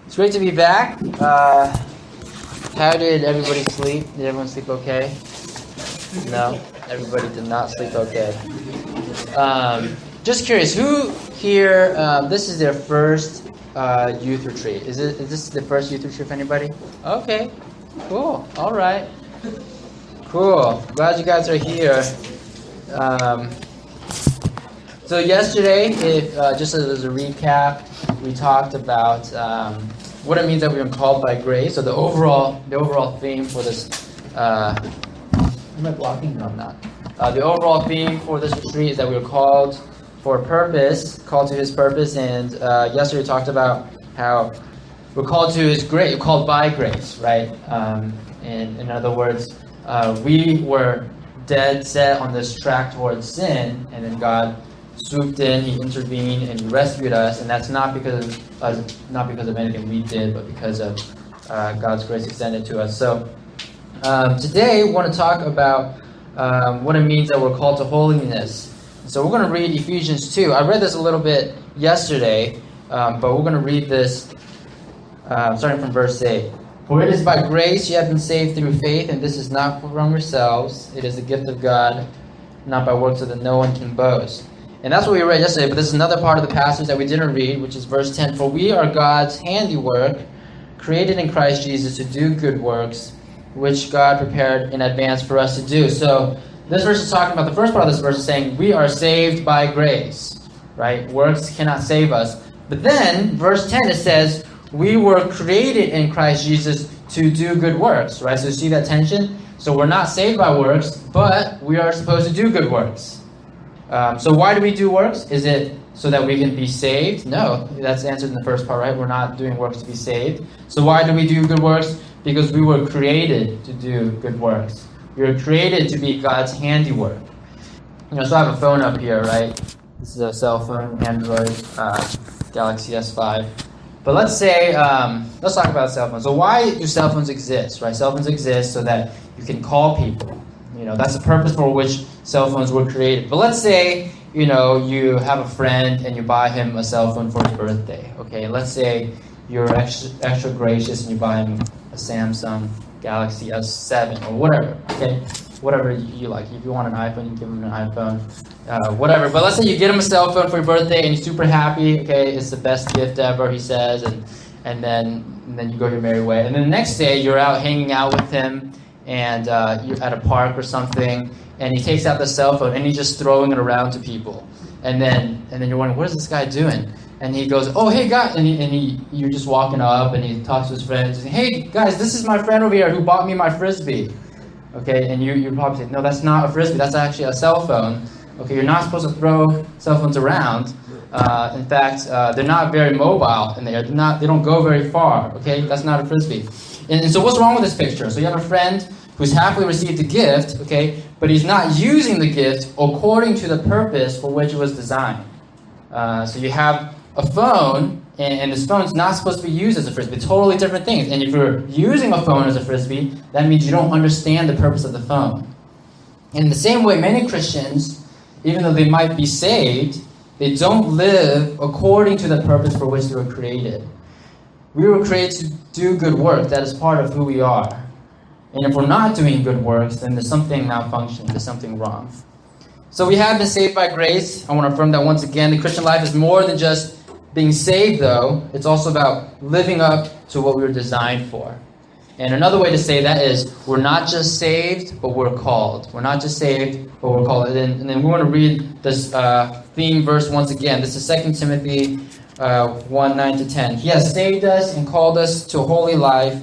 It's great to be back. How did everybody sleep? Did everyone sleep okay? No, everybody did not sleep okay. Just curious, who here, this is their first youth retreat? Is this the first youth retreat for anybody? Okay, cool, all right. Cool, glad you guys are here. So yesterday, just as a recap, we talked about what it means that we've been called by grace. So the overall theme for this, am I blocking? No, I'm not. The overall theme for this retreat is that we were called for a purpose, called to His purpose. And yesterday we talked about how we're called to His grace, we're called by grace, right? And in other words, we were dead set on this track towards sin, and then God swooped in, He intervened, and He rescued us. And that's not because of anything we did, but because of God's grace extended to us. So today we want to talk about what it means that we're called to holiness. So we're going to read Ephesians 2. I read this a little bit yesterday, but we're going to read this starting from verse 8. For it is by grace you have been saved through faith, and this is not from yourselves. It is a gift of God, not by works so that no one can boast. And that's what we read yesterday, but this is another part of the passage that we didn't read, which is verse 10. For we are God's handiwork, created in Christ Jesus to do good works, which God prepared in advance for us to do. So this verse is talking about, the first part of this verse is saying we are saved by grace, right? Works cannot save us. But then, verse 10, it says, we were created in Christ Jesus to do good works, right? So you see that tension? So we're not saved by works, but we are supposed to do good works. So why do we do works? Is it so that we can be saved? No, that's answered in the first part, right? We're not doing works to be saved. So why do we do good works? Because we were created to do good works. We were created to be God's handiwork. So I have a phone up here, right? This is a cell phone, Android, Galaxy S5. But let's say, let's talk about cell phones. So why do cell phones exist, right? Cell phones exist so that you can call people. That's the purpose for which cell phones were created. But let's say, you have a friend and you buy him a cell phone for his birthday, okay? Let's say you're extra gracious and you buy him a Samsung Galaxy S7 or whatever, okay? Whatever you like. If you want an iPhone, you give him an iPhone, whatever. But let's say you get him a cell phone for your birthday and he's super happy, okay? It's the best gift ever, he says, and then you go your merry way. And then the next day, you're out hanging out with him, and you're at a park or something, and he takes out the cell phone and he's just throwing it around to people, and then you're wondering, what is this guy doing? And he goes, oh hey guys, and you're just walking up and he talks to his friends, and, hey guys, this is my friend over here who bought me my frisbee, okay? And you probably say, no, that's not a frisbee, that's actually a cell phone, okay? You're not supposed to throw cell phones around. In fact, they're not very mobile in there. They don't go very far, okay? That's not a frisbee. And so what's wrong with this picture? So you have a friend who's happily received a gift, okay, but he's not using the gift according to the purpose for which it was designed. So you have a phone, and this phone's not supposed to be used as a frisbee. Totally different things. And if you're using a phone as a frisbee, that means you don't understand the purpose of the phone. In the same way, many Christians, even though they might be saved, they don't live according to the purpose for which they were created. We were created to do good work. That is part of who we are. And if we're not doing good works, then there's something malfunctioning. There's something wrong. So we have been saved by grace. I want to affirm that once again. The Christian life is more than just being saved, though. It's also about living up to what we were designed for. And another way to say that is we're not just saved, but we're called. We're not just saved, but we're called. And then we want to read this theme verse once again. This is 2 Timothy 1:9-10. He has saved us and called us to a holy life,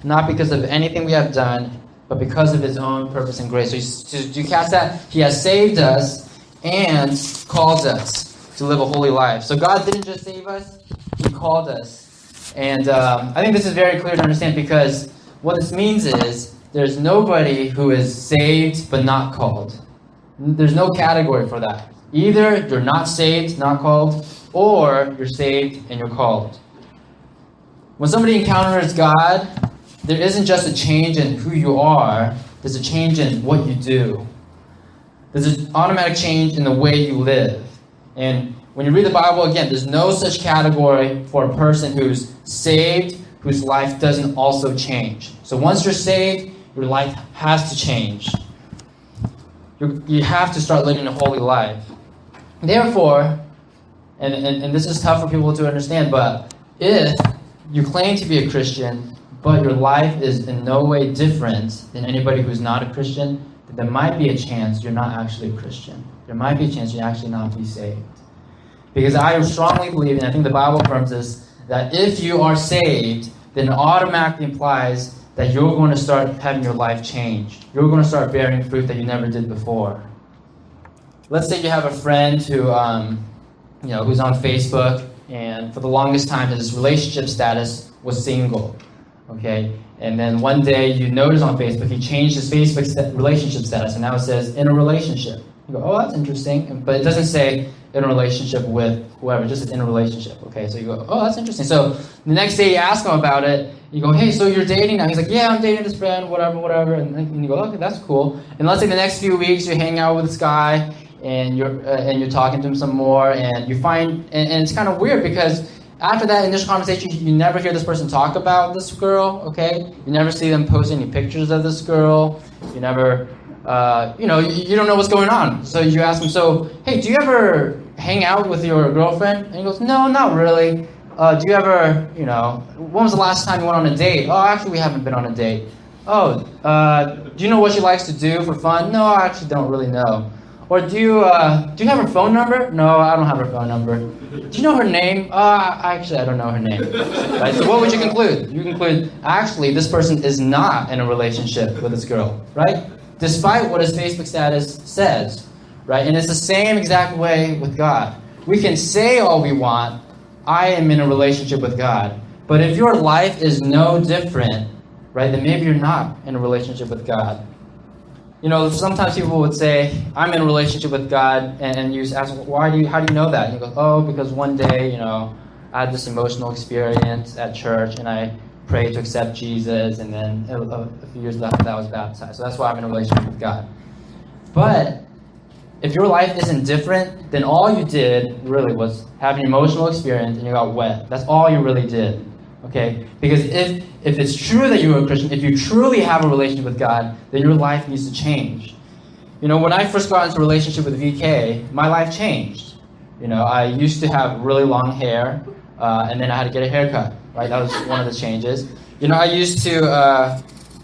not because of anything we have done, but because of His own purpose and grace. So do you catch that? He has saved us and calls us to live a holy life. So God didn't just save us, He called us. And I think this is very clear to understand, because what this means is there's nobody who is saved but not called. There's no category for that. Either you're not saved, not called, or you're saved and you're called. When somebody encounters God, there isn't just a change in who you are, there's a change in what you do. There's an automatic change in the way you live. And When you read the Bible, again, there's no such category for a person who's saved, whose life doesn't also change. So once you're saved, your life has to change. You have to start living a holy life. Therefore, and this is tough for people to understand, but if you claim to be a Christian, but your life is in no way different than anybody who's not a Christian, then there might be a chance you're not actually a Christian. There might be a chance you're actually not be saved. Because I strongly believe, and I think the Bible affirms this, that if you are saved, then it automatically implies that you're going to start having your life change. You're going to start bearing fruit that you never did before. Let's say you have a friend who, who's on Facebook, and for the longest time his relationship status was single. Okay, and then one day you notice on Facebook he changed his Facebook relationship status, and now it says in a relationship. You go, oh, that's interesting, but it doesn't say in a relationship with whoever, just in a relationship. Okay, so you go, oh, that's interesting. So the next day you ask him about it. You go, hey, so you're dating now? He's like, yeah, I'm dating this friend, whatever. And you go, okay, that's cool. And let's say the next few weeks you hang out with this guy, and you're talking to him some more, and you find, and it's kind of weird because after that initial conversation, you never hear this person talk about this girl, okay? You never see them post any pictures of this girl. You never, you don't know what's going on. So you ask him, so, hey, do you ever hang out with your girlfriend? And he goes, no, not really. Do you ever, when was the last time you went on a date? Oh, actually, we haven't been on a date. Oh, do you know what she likes to do for fun? No, I actually don't really know. Or do you have her phone number? No, I don't have her phone number. Do you know her name? Actually, I don't know her name. Right? So what would you conclude? You conclude, actually, this person is not in a relationship with this girl, right? Despite what his Facebook status says, right? And it's the same exact way with God. We can say all we want, I am in a relationship with God. But if your life is no different, right, then maybe you're not in a relationship with God. Sometimes people would say, I'm in a relationship with God, and you ask, how do you know that? And you go, oh, because one day, I had this emotional experience at church, and I prayed to accept Jesus, and then a few years later, I was baptized. So that's why I'm in a relationship with God. But if your life isn't different, then all you did really was have an emotional experience, and you got wet. That's all you really did. Okay? Because if it's true that you're a Christian, if you truly have a relationship with God, then your life needs to change. When I first got into a relationship with VK, my life changed. I used to have really long hair, and then I had to get a haircut. Right? That was one of the changes. I used to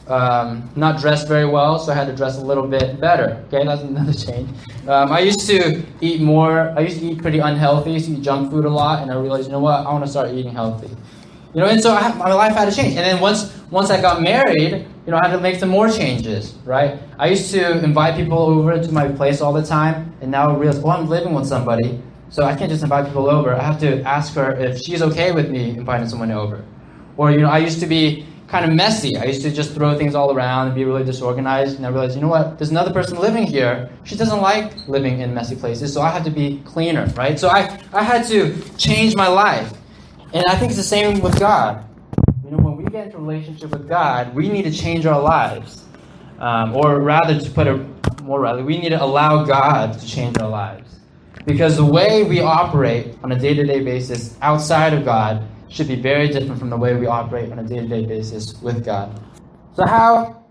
not dress very well, so I had to dress a little bit better. Okay? That's another change. I used to eat pretty unhealthy, so eat junk food a lot, and I realized, I want to start eating healthy. And so my life had to change. And then once I got married, I had to make some more changes, right? I used to invite people over to my place all the time, and now I realize, I'm living with somebody, so I can't just invite people over. I have to ask her if she's okay with me inviting someone over. Or, I used to be kind of messy. I used to just throw things all around and be really disorganized, and I realized, there's another person living here. She doesn't like living in messy places, so I have to be cleaner, right? So I had to change my life. And I think it's the same with God. When we get into a relationship with God, we need to change our lives. Or rather, to put it more rightly, we need to allow God to change our lives. Because the way we operate on a day-to-day basis outside of God should be very different from the way we operate on a day-to-day basis with God. So how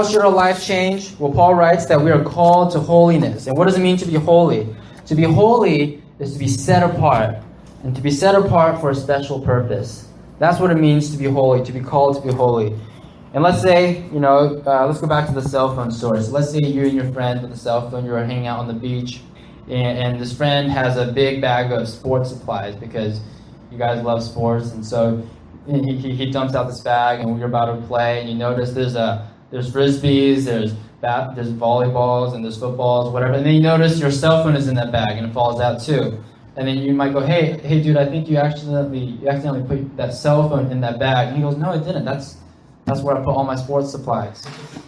should our life change? Well, Paul writes that we are called to holiness. And what does it mean to be holy? To be holy is to be set apart. And to be set apart for a special purpose. That's what it means to be holy, to be called to be holy. And let's say, let's go back to the cell phone story. So let's say you and your friend with a cell phone, you're hanging out on the beach, and this friend has a big bag of sports supplies because you guys love sports. And so he dumps out this bag, and you're about to play, and you notice there's frisbees, there's volleyballs, and there's footballs, whatever. And then you notice your cell phone is in that bag, and it falls out too. And then you might go, hey, dude, I think you accidentally put that cell phone in that bag. And he goes, no, I didn't. That's where I put all my sports supplies.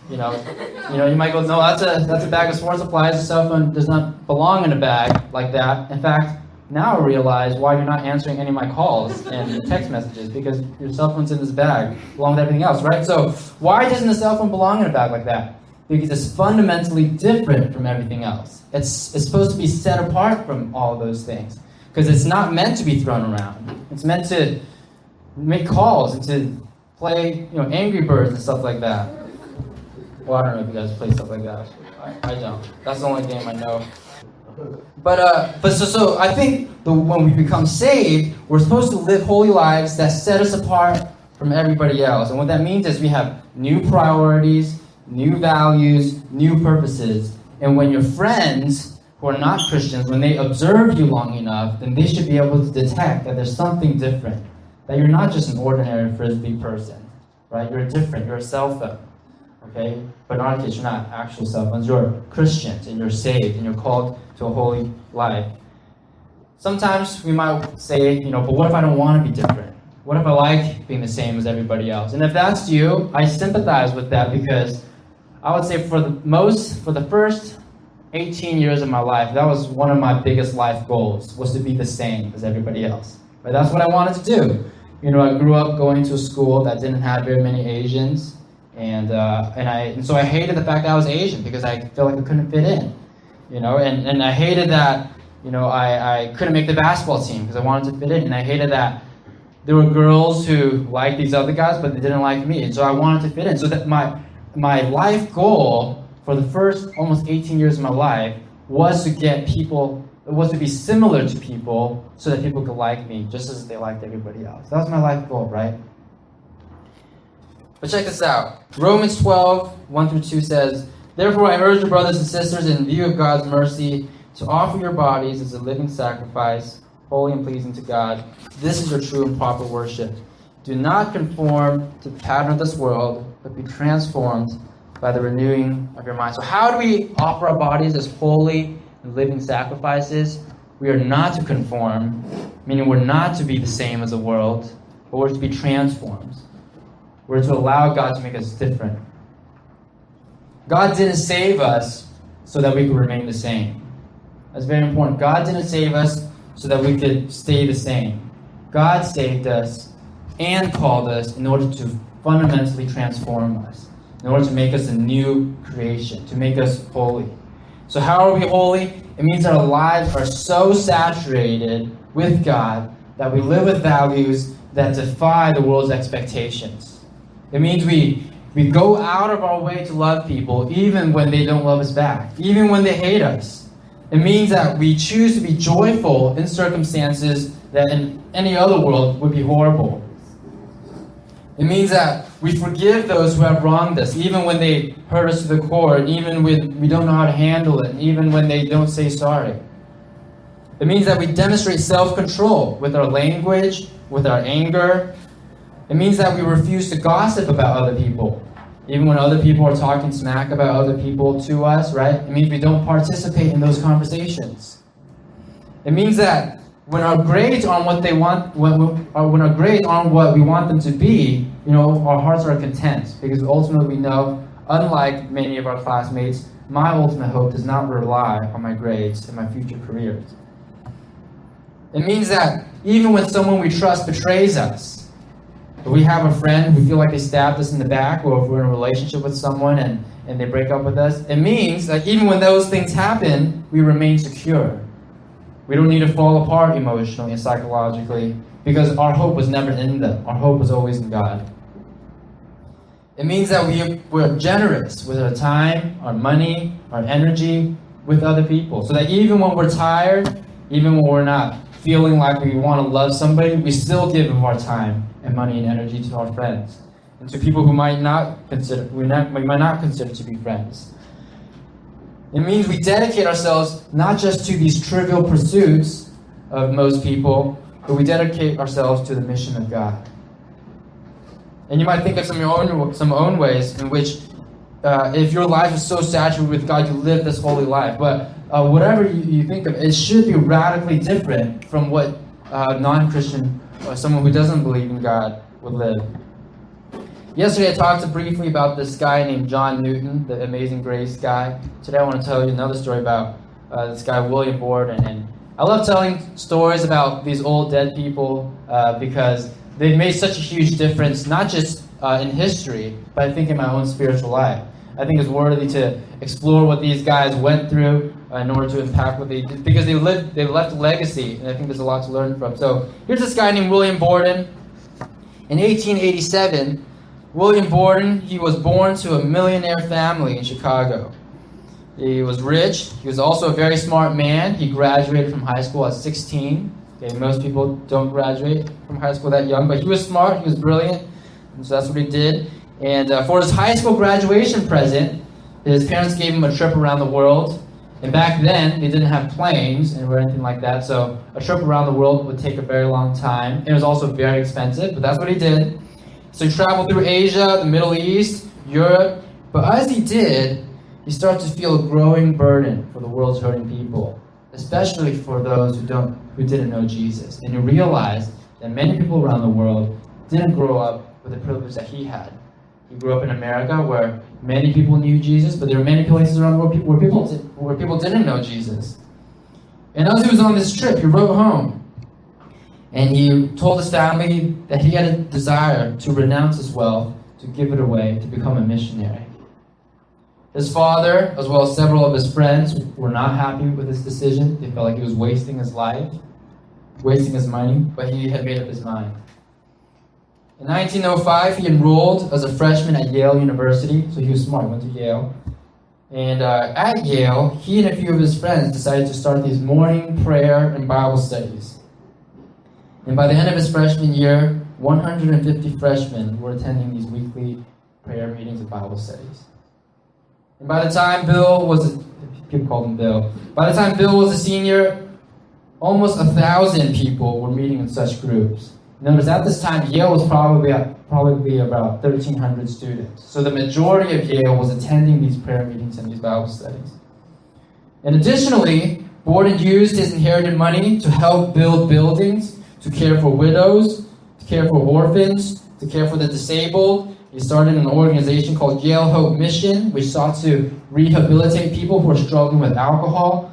You might go, no, that's a bag of sports supplies. The cell phone does not belong in a bag like that. In fact, now I realize why you're not answering any of my calls and text messages, because your cell phone's in this bag along with everything else, right? So why doesn't the cell phone belong in a bag like that? Because it's fundamentally different from everything else. It's supposed to be set apart from all of those things. because it's not meant to be thrown around. It's meant to make calls and to play, Angry Birds and stuff like that. Well, I don't know if you guys play stuff like that. I don't. That's the only game I know. But so I think when we become saved, we're supposed to live holy lives that set us apart from everybody else. And what that means is we have new priorities, new values, new purposes. And when your friends who are not Christians, when they observe you long enough, then they should be able to detect that there's something different. That you're not just an ordinary Frisbee person, right? You're different. You're a cell phone, okay? But in our case, you're not actual cell phones. You're Christians, and you're saved, and you're called to a holy life. Sometimes we might say, but what if I don't want to be different? What if I like being the same as everybody else? And if that's you, I sympathize with that, because I would say for the first 18 years of my life, that was one of my biggest life goals, was to be the same as everybody else. But that's what I wanted to do. I grew up going to a school that didn't have very many Asians, and so I hated the fact that I was Asian, because I felt like I couldn't fit in, and I hated that, I couldn't make the basketball team because I wanted to fit in, and I hated that there were girls who liked these other guys, but they didn't like me, and so I wanted to fit in. So that my life goal for the first almost 18 years of my life was to be similar to people so that people could like me just as they liked everybody else. That was my life goal, right? But check this out. Romans 12, 1 through 2 says, "Therefore I urge you, brothers and sisters, in view of God's mercy, to offer your bodies as a living sacrifice, holy and pleasing to God. This is your true and proper worship. Do not conform to the pattern of this world, but be transformed by the renewing of your mind." So how do we offer our bodies as holy and living sacrifices? We are not to conform, meaning we're not to be the same as the world, but we're to be transformed. We're to allow God to make us different. God didn't save us so that we could remain the same. That's very important. God didn't save us so that we could stay the same. God saved us and called us in order to fundamentally transform us, in order to make us a new creation, to make us holy. So how are we holy? It means that our lives are so saturated with God that we live with values that defy the world's expectations. It means we go out of our way to love people even when they don't love us back, even when they hate us. It means that we choose to be joyful in circumstances that in any other world would be horrible. It means that we forgive those who have wronged us, even when they hurt us to the core, and even when we don't know how to handle it, and even when they don't say sorry. It means that we demonstrate self-control with our language, with our anger. It means that we refuse to gossip about other people, even when other people are talking smack about other people to us, right? It means we don't participate in those conversations. It means that when our grades aren't what they want, when our grades aren't what we want them to be, our hearts are content, because ultimately we know, unlike many of our classmates, my ultimate hope does not rely on my grades and my future careers. It means that even when someone we trust betrays us, if we have a friend who feel like they stabbed us in the back, or if we're in a relationship with someone and they break up with us, it means that even when those things happen, we remain secure. We don't need to fall apart emotionally and psychologically, because our hope was never in them. Our hope was always in God. It means that we're generous with our time, our money, our energy with other people, so that even when we're tired, even when we're not feeling like we want to love somebody, we still give of our time and money and energy to our friends, and to people who we might not consider to be friends. It means we dedicate ourselves not just to these trivial pursuits of most people, but we dedicate ourselves to the mission of God. And you might think of some own ways in which, if your life is so saturated with God, you live this holy life. But whatever you think of, it should be radically different from what non-Christian or someone who doesn't believe in God would live. Yesterday I talked briefly about this guy named John Newton, the Amazing Grace guy. Today I want to tell you another story about this guy William Borden. And I love telling stories about these old dead people because they've made such a huge difference, not just in history, but I think in my own spiritual life. I think it's worthy to explore what these guys went through, in order to impact what they did, because they left a legacy, and I think there's a lot to learn from. So here's this guy named William Borden. In 1887, William Borden, he was born to a millionaire family in Chicago. He was rich. He was also a very smart man. He graduated from high school at 16. Okay, most people don't graduate from high school that young, but he was smart. He was brilliant, and so that's what he did. And for his high school graduation present, his parents gave him a trip around the world. And back then, they didn't have planes or anything like that, so a trip around the world would take a very long time. It was also very expensive, but that's what he did. So he traveled through Asia, the Middle East, Europe. But as he did, he started to feel a growing burden for the world's hurting people, especially for those who didn't know Jesus. And he realized that many people around the world didn't grow up with the privilege that he had. He grew up in America, where many people knew Jesus, but there were many places around the world where people didn't know Jesus. And as he was on this trip, he wrote home, and he told his family that he had a desire to renounce his wealth, to give it away, to become a missionary. His father, as well as several of his friends, were not happy with his decision. They felt like he was wasting his life, wasting his money, but he had made up his mind. In 1905, he enrolled as a freshman at Yale University, so he was smart, he went to Yale. And at Yale, he and a few of his friends decided to start these morning prayer and Bible studies. And by the end of his freshman year, 150 freshmen were attending these weekly prayer meetings and Bible studies. And by the time Bill was a senior, almost 1,000 people were meeting in such groups. Notice at this time, Yale was probably about 1,300 students. So the majority of Yale was attending these prayer meetings and these Bible studies. And additionally, Borden used his inherited money to help build buildings, to care for widows, to care for orphans, to care for the disabled. He started an organization called Yale Hope Mission, which sought to rehabilitate people who are struggling with alcohol.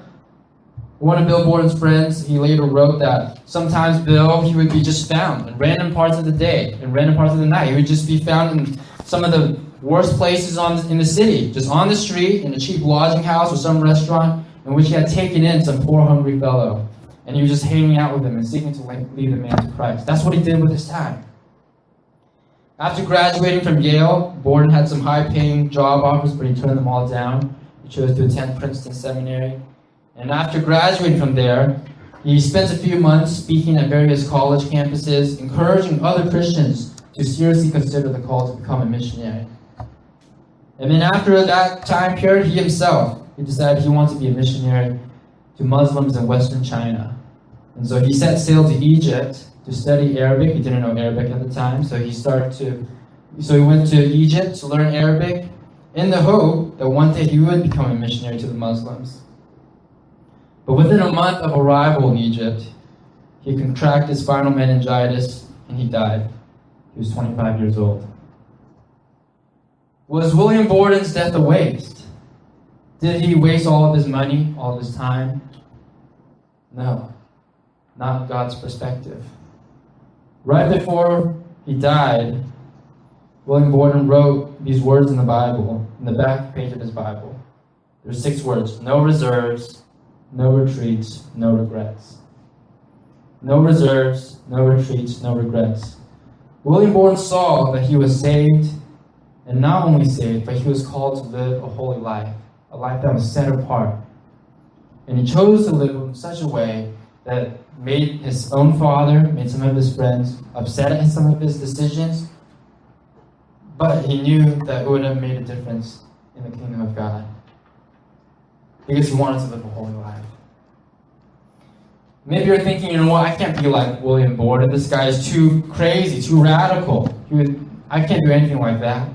One of Bill Borden's friends, he later wrote that sometimes Bill, he would be just found in random parts of the day, in random parts of the night. He would just be found in some of the worst places in the city, just on the street, in a cheap lodging house or some restaurant in which he had taken in some poor, hungry fellow. And he was just hanging out with him and seeking to lead the man to Christ. That's what he did with his time. After graduating from Yale, Borden had some high-paying job offers, but he turned them all down. He chose to attend Princeton Seminary. And after graduating from there, he spent a few months speaking at various college campuses, encouraging other Christians to seriously consider the call to become a missionary. And then after that time period, he decided he wanted to be a missionary to Muslims in Western China. And so he set sail to Egypt to study Arabic. He didn't know Arabic at the time, so he went to Egypt to learn Arabic in the hope that one day he would become a missionary to the Muslims. But within a month of arrival in Egypt, he contracted spinal meningitis and he died. He was 25 years old. Was William Borden's death a waste? Did he waste all of his money, all of his time? No, not in God's perspective. Right before he died, William Borden wrote these words in the Bible, in the back page of his Bible. There's 6 words: no reserves, no retreats, no regrets. No reserves, no retreats, no regrets. William Borden saw that he was saved, and not only saved, but he was called to live a holy life, a life that was set apart. And he chose to live in such a way that made his own father, made some of his friends upset at some of his decisions, but he knew that it would have made a difference in the kingdom of God, because he wanted to live a holy life. Maybe you're thinking, you know what, I can't be like William Borden. This guy is too crazy, too radical. I can't do anything like that.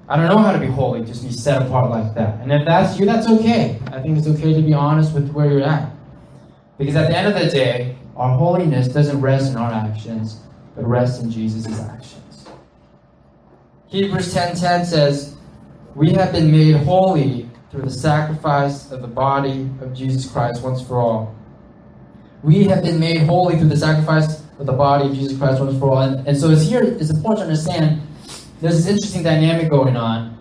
I don't know how to be holy, just be set apart like that. And if that's you, that's okay. I think it's okay to be honest with where you're at. Because at the end of the day, our holiness doesn't rest in our actions, but rests in Jesus' actions. Hebrews 10:10 says, we have been made holy through the sacrifice of the body of Jesus Christ once for all. We have been made holy through the sacrifice of the body of Jesus Christ once for all. And so it's important to understand there's this interesting dynamic going on.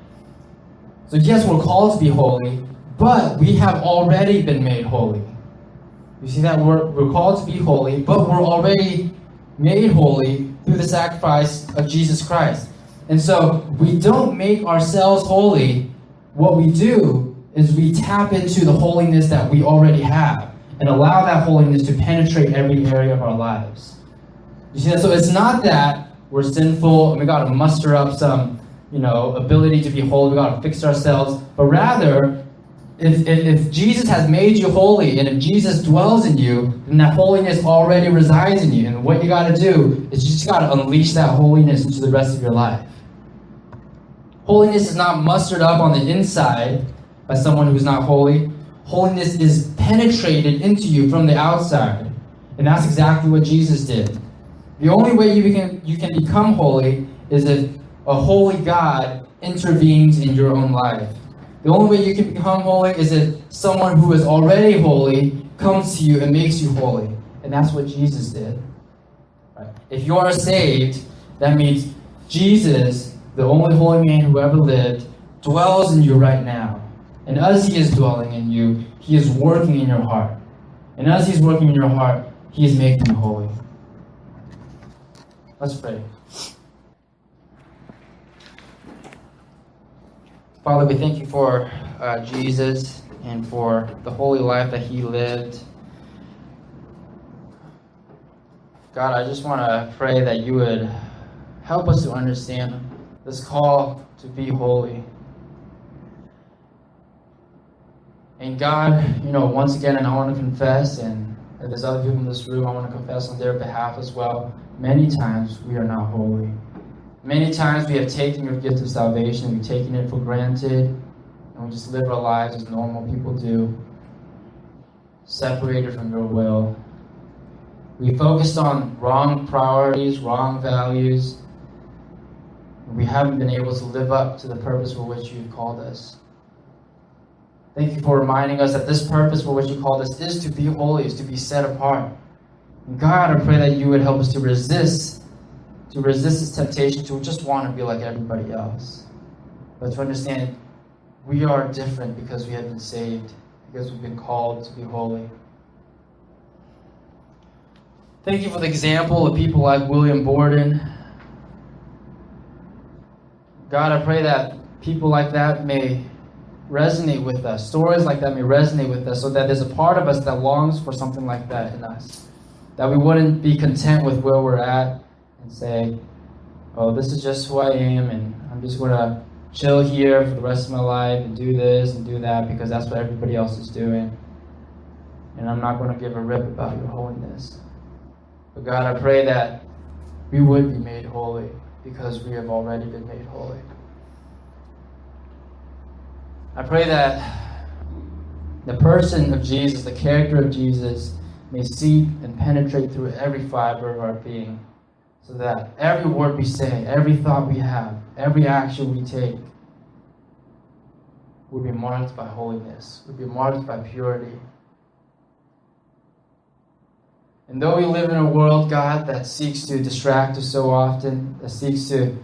So yes, we're called to be holy, but we have already been made holy. You see that we're called to be holy, but we're already made holy through the sacrifice of Jesus Christ. And so we don't make ourselves holy. What we do is we tap into the holiness that we already have and allow that holiness to penetrate every area of our lives. You see that? So it's not that we're sinful and we got to muster up some, ability to be holy. We got to fix ourselves. But rather, if Jesus has made you holy and if Jesus dwells in you, then that holiness already resides in you. And what you got to do is you just got to unleash that holiness into the rest of your life. Holiness is not mustered up on the inside by someone who's not holy. Holiness is penetrated into you from the outside. And that's exactly what Jesus did. The only way you can become holy is if a holy God intervenes in your own life. The only way you can become holy is if someone who is already holy comes to you and makes you holy. And that's what Jesus did. Right? If you are saved, that means Jesus, the only holy man who ever lived, dwells in you right now. And as he is dwelling in you, he is working in your heart. And as he's working in your heart, he is making you holy. Let's pray. Father, we thank you for Jesus and for the holy life that he lived. God, I just want to pray that you would help us to understand this call to be holy. And God, once again, and I want to confess, and if there's other people in this room, I want to confess on their behalf as well. Many times we are not holy. Many times we have taken your gift of salvation, we've taken it for granted, and we just live our lives as normal people do, separated from your will. We focused on wrong priorities, wrong values, and we haven't been able to live up to the purpose for which you've called us. Thank you for reminding us that this purpose for which you called us is to be holy, is to be set apart. And God, I pray that you would help us to resist this temptation to just want to be like everybody else. But to understand we are different because we have been saved, because we've been called to be holy. Thank you for the example of people like William Borden. God, I pray that people like that may resonate with us. Stories like that may resonate with us so that there's a part of us that longs for something like that in us. That we wouldn't be content with where we're at and say, oh, this is just who I am and I'm just going to chill here for the rest of my life and do this and do that because that's what everybody else is doing. And I'm not going to give a rip about your holiness. But God, I pray that we would be made holy because we have already been made holy. I pray that the person of Jesus, the character of Jesus, may seep and penetrate through every fiber of our being, so that every word we say, every thought we have, every action we take will be marked by holiness, will be marked by purity. And though we live in a world, God, that seeks to distract us so often, that seeks to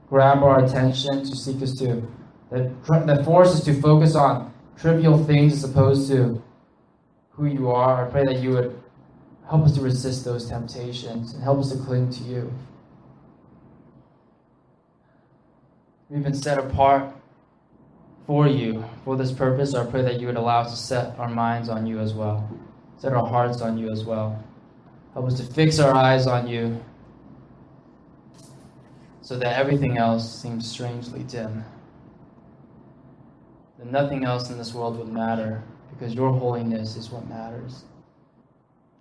grab our attention, to seek us to that forces us to focus on trivial things as opposed to who you are. I pray that you would help us to resist those temptations and help us to cling to you. We've been set apart for you, for this purpose. So I pray that you would allow us to set our minds on you as well, set our hearts on you as well. Help us to fix our eyes on you so that everything else seems strangely dim. That nothing else in this world would matter because your holiness is what matters.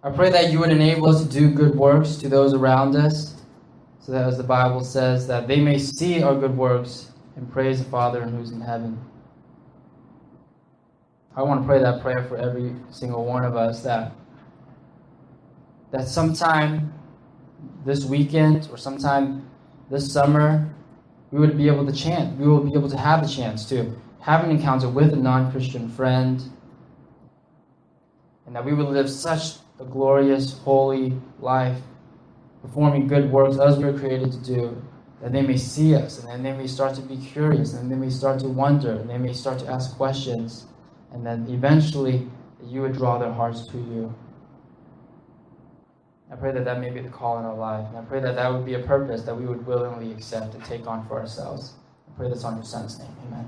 I pray that you would enable us to do good works to those around us so that, as the Bible says, that they may see our good works and praise the Father who's in heaven. I want to pray that prayer for every single one of us that sometime this weekend or sometime this summer we would be able to have the chance to have an encounter with a non-Christian friend, and that we would live such a glorious, holy life, performing good works as we were created to do, that they may see us, and then they may start to be curious, and they may start to wonder, and they may start to ask questions, and then eventually you would draw their hearts to you. I pray that that may be the call in our life, and I pray that that would be a purpose that we would willingly accept and take on for ourselves. I pray this on your Son's name. Amen.